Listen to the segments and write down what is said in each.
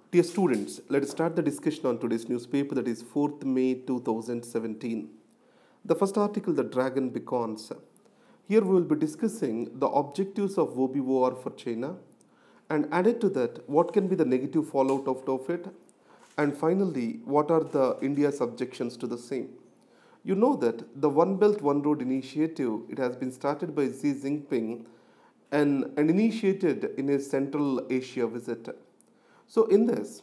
Dear students, let us start the discussion on today's newspaper, that is 04th May 2017. The first article, The Dragon Beacons. Here we will be discussing the objectives of war for China, and added to that, what can be the negative fallout of it, and finally, what are the India's objections to the same. You know that the One Belt One Road initiative, it has been started by Xi Jinping and initiated in his Central Asia visit. So in this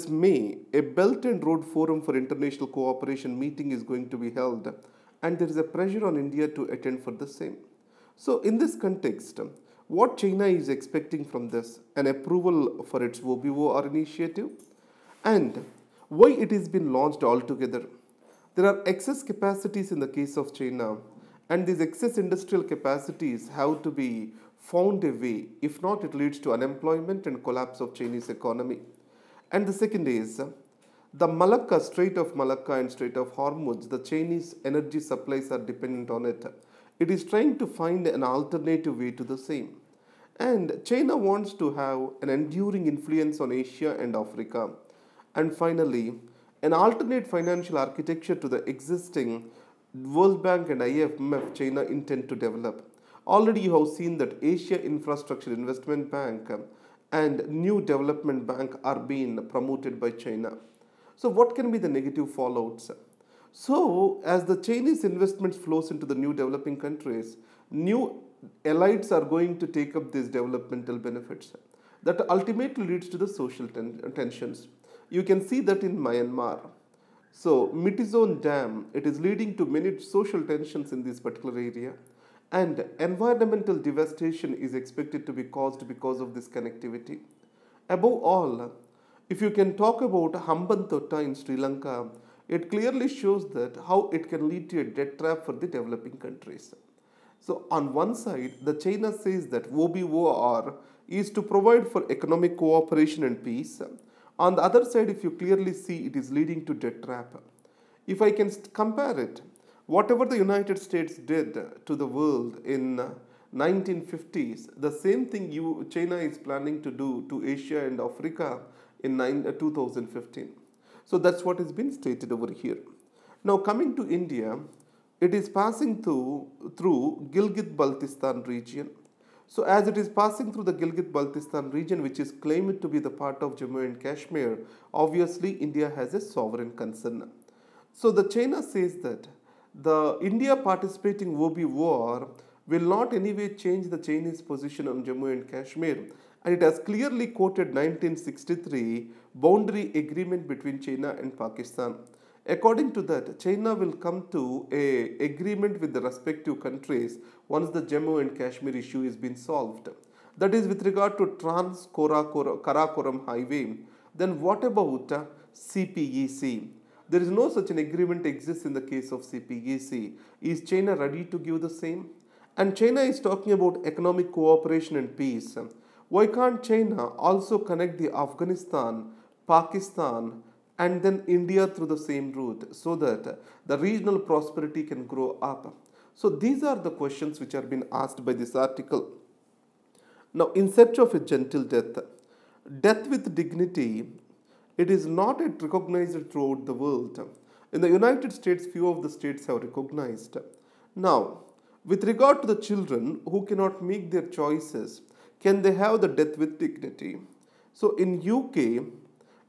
May, a Belt and Road Forum for International Cooperation meeting is going to be held, and there is a pressure on India to attend for the same. So in this context, what China is expecting from this, an approval for its WOBIWOR initiative, and why it has been launched altogether. There are excess capacities in the case of China, and these excess industrial capacities have to be found a way. If not, it leads to unemployment and collapse of Chinese economy. And the second is the Malacca, Strait of Malacca and Strait of Hormuz, the Chinese energy supplies are dependent on it. It is trying to find an alternative way to the same. And China wants to have an enduring influence on Asia and Africa. And finally, an alternate financial architecture to the existing World Bank and IMF China intend to develop. Already you have seen that Asia Infrastructure Investment Bank and New Development Bank are being promoted by China. So what can be the negative fallouts? So as the Chinese investments flows into the new developing countries, new elites are going to take up these developmental benefits. That ultimately leads to the social tensions. You can see that in Myanmar. So Mitizone Dam, it is leading to many social tensions in this particular area. And environmental devastation is expected to be caused because of this connectivity. Above all, if you can talk about Hambantota in Sri Lanka, it clearly shows that how it can lead to a debt trap for the developing countries. So on one side, the China says that WOBIWOR is to provide for economic cooperation and peace. On the other side, if you clearly see, it is leading to debt trap. If I can compare it, whatever the United States did to the world in 1950s, the same thing China is planning to do to Asia and Africa in 2015. So that's what has been stated over here. Now coming to India, it is passing through Gilgit-Baltistan region. So as it is passing through the Gilgit-Baltistan region, which is claimed to be the part of Jammu and Kashmir, obviously India has a sovereign concern. So the China says that the India participating WOBIWOR will not anyway change the Chinese position on Jammu and Kashmir, and it has clearly quoted 1963 boundary agreement between China and Pakistan. According to that, China will come to an agreement with the respective countries once the Jammu and Kashmir issue is been solved. That is with regard to Trans-Karakoram Highway. Then what about CPEC? There is no such an agreement exists in the case of CPEC. Is China ready to give the same? And China is talking about economic cooperation and peace. Why can't China also connect the Afghanistan, Pakistan, and then India through the same route so that the regional prosperity can grow up? So these are the questions which are being asked by this article. Now, in search of a gentle death, death with dignity, it is not yet recognized throughout the world. In the United States, few of the states have recognized. Now, with regard to the children who cannot make their choices, can they have the death with dignity? So in UK,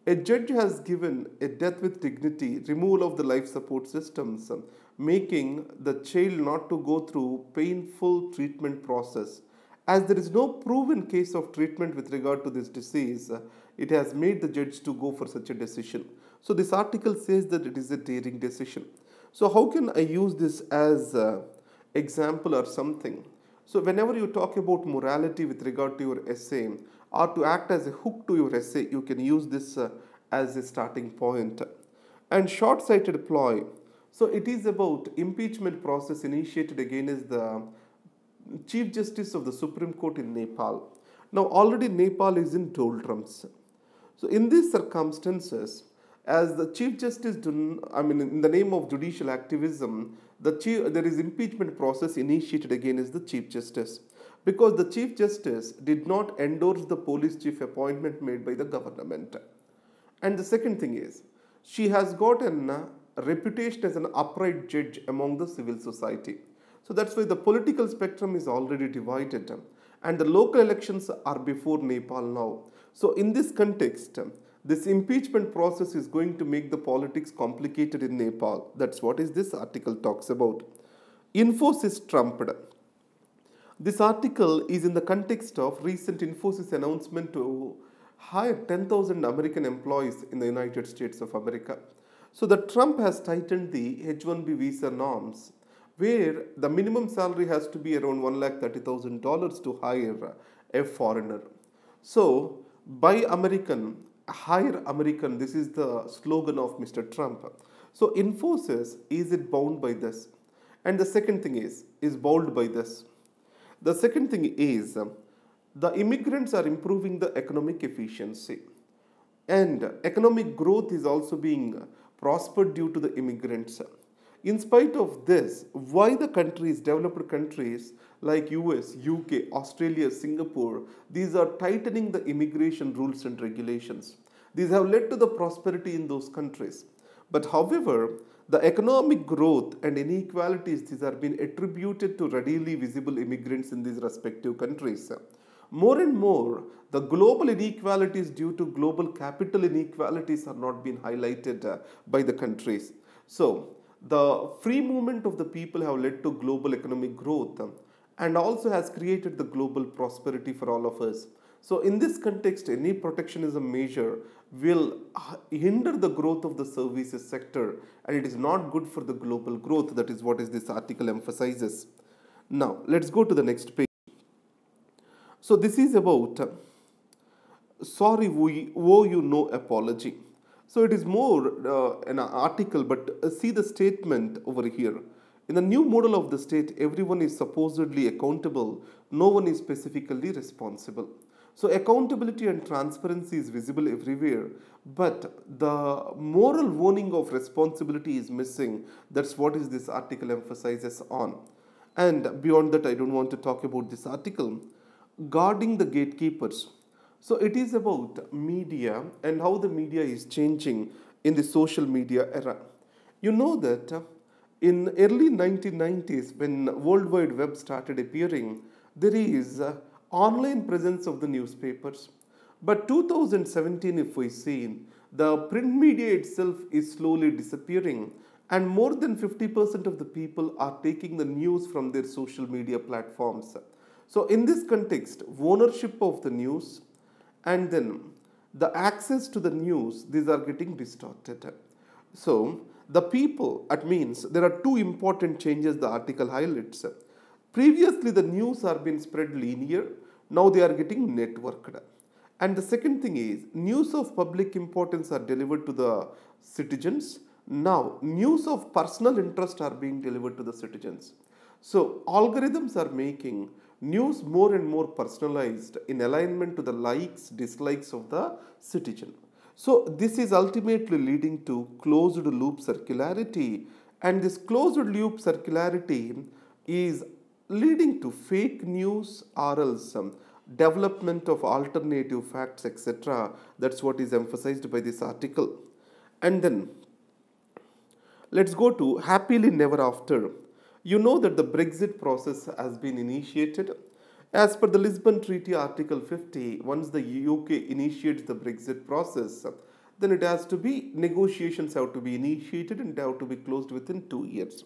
a judge has given a death with dignity, removal of the life support systems, making the child not to go through painful treatment process. As there is no proven case of treatment with regard to this disease, it has made the judge to go for such a decision. So this article says that it is a daring decision. So how can I use this as an example or something? So whenever you talk about morality with regard to your essay or to act as a hook to your essay, you can use this as a starting point. And short-sighted ploy. So it is about impeachment process initiated against the Chief Justice of the Supreme Court in Nepal. Now already Nepal is in doldrums. So in these circumstances, as the Chief Justice, in the name of judicial activism, there is impeachment process initiated against the Chief Justice. because the Chief Justice did not endorse the police chief appointment made by the government. And the second thing is, she has got a reputation as an upright judge among the civil society. So that's why the political spectrum is already divided, and the local elections are before Nepal now. So in this context, this impeachment process is going to make the politics complicated in Nepal. That's what is this article talks about. Infosys trumped. This article is in the context of recent Infosys announcement to hire 10,000 American employees in the United States of America. So the Trump has tightened the H-1B visa norms, where the minimum salary has to be around $130,000 to hire a foreigner. So buy American, hire American, this is the slogan of Mr. Trump. So Infosys, is it bound by this? And the second thing is bound by this. The second thing is, the immigrants are improving the economic efficiency, and economic growth is also being prospered due to the immigrants. In spite of this, why the countries, developed countries like US, UK, Australia, Singapore, these are tightening the immigration rules and regulations. These have led to the prosperity in those countries. But however, the economic growth and inequalities, these are being attributed to readily visible immigrants in these respective countries. More and more, the global inequalities due to global capital inequalities are not being highlighted by the countries. So, the free movement of the people have led to global economic growth and also has created the global prosperity for all of us. So in this context, any protectionism measure will hinder the growth of the services sector, and it is not good for the global growth. That is what is this article emphasizes. Now, let's go to the next page. So this is about sorry, we owe you no apology. So it is more an article, but see the statement over here. In the new model of the state, everyone is supposedly accountable, no one is specifically responsible. So accountability and transparency is visible everywhere, but the moral warning of responsibility is missing. That's what is this article emphasizes on. And beyond that, I don't want to talk about this article. Guarding the gatekeepers. So it is about media and how the media is changing in the social media era. You know that in early 1990s, when World Wide Web started appearing, there is online presence of the newspapers. But 2017, if we see, the print media itself is slowly disappearing, and more than 50% of the people are taking the news from their social media platforms. So in this context, ownership of the news and then the access to the news, these are getting distorted. So the people, it means there are two important changes the article highlights. Previously, the news are being spread linear, now they are getting networked. And the second thing is, news of public importance are delivered to the citizens. Now, news of personal interest are being delivered to the citizens. So, algorithms are making news more and more personalized in alignment to the likes, dislikes of the citizen. So, this is ultimately leading to closed loop circularity, and this closed loop circularity is leading to fake news or else development of alternative facts, etc. That's what is emphasized by this article. And then let's go to happily never after. You know that the Brexit process has been initiated. As per the Lisbon Treaty Article 50, once the UK initiates the Brexit process, then it has to be, negotiations have to be initiated and have to be closed within 2 years.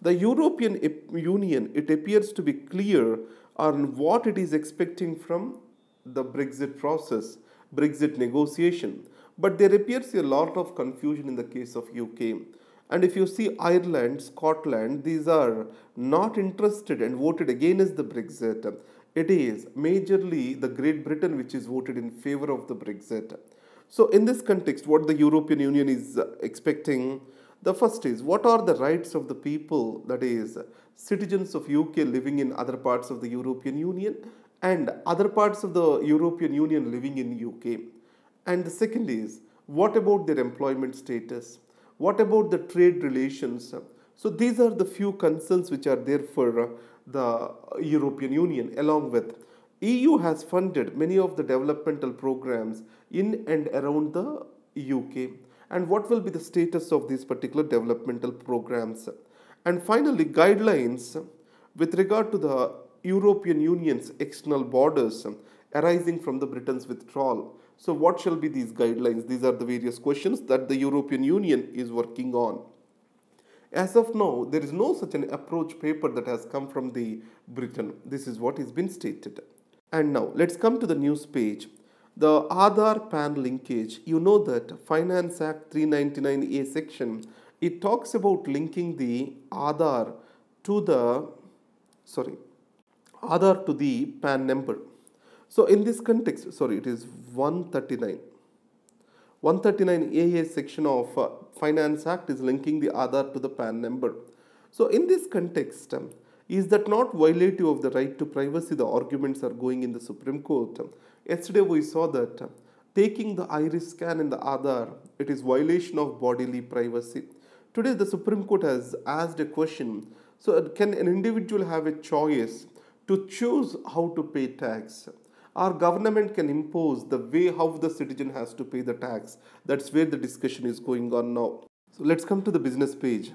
The European Union, it appears to be clear on what it is expecting from the Brexit process, Brexit negotiation. But there appears a lot of confusion in the case of UK. And if you see Ireland, Scotland, these are not interested and voted against the Brexit. It is majorly the Great Britain which is voted in favor of the Brexit. So in this context, what the European Union is expecting, the first is, what are the rights of the people, that is, citizens of UK living in other parts of the European Union and other parts of the European Union living in UK. And the second is, what about their employment status? What about the trade relations? So these are the few concerns which are there for the European Union. Along with EU has funded many of the developmental programs in and around the UK. And what will be the status of these particular developmental programs? And finally, guidelines with regard to the European Union's external borders arising from the Britain's withdrawal. So what shall be these guidelines? These are the various questions that the European Union is working on. As of now, there is no such an approach paper that has come from the Britain. This is what has been stated. And now let's come to the news page. The Aadhaar PAN linkage. You know that Finance Act 399A section, it talks about linking the Aadhaar to the PAN number. So in this context, it is 139A section of Finance Act is linking the Aadhaar to the PAN number. So in this context, is that not violative of the right to privacy? The arguments are going in the Supreme Court. Yesterday we saw that taking the iris scan in the Aadhaar, it is violation of bodily privacy. Today the Supreme Court has asked a question. So can an individual have a choice to choose how to pay tax? Our government can impose the way how the citizen has to pay the tax. That's where the discussion is going on now. So let's come to the business page.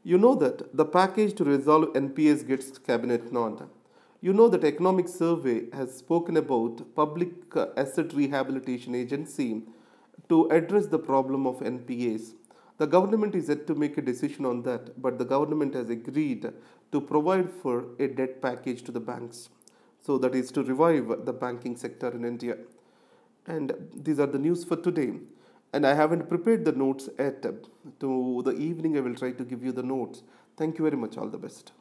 You know that the package to resolve NPS gets cabinet nod. You know that Economic Survey has spoken about Public Asset Rehabilitation Agency to address the problem of NPAs. The government is yet to make a decision on that, but the government has agreed to provide for a debt package to the banks. So that is to revive the banking sector in India. And these are the news for today. And I haven't prepared the notes yet. To the evening I will try to give you the notes. Thank you very much. All the best.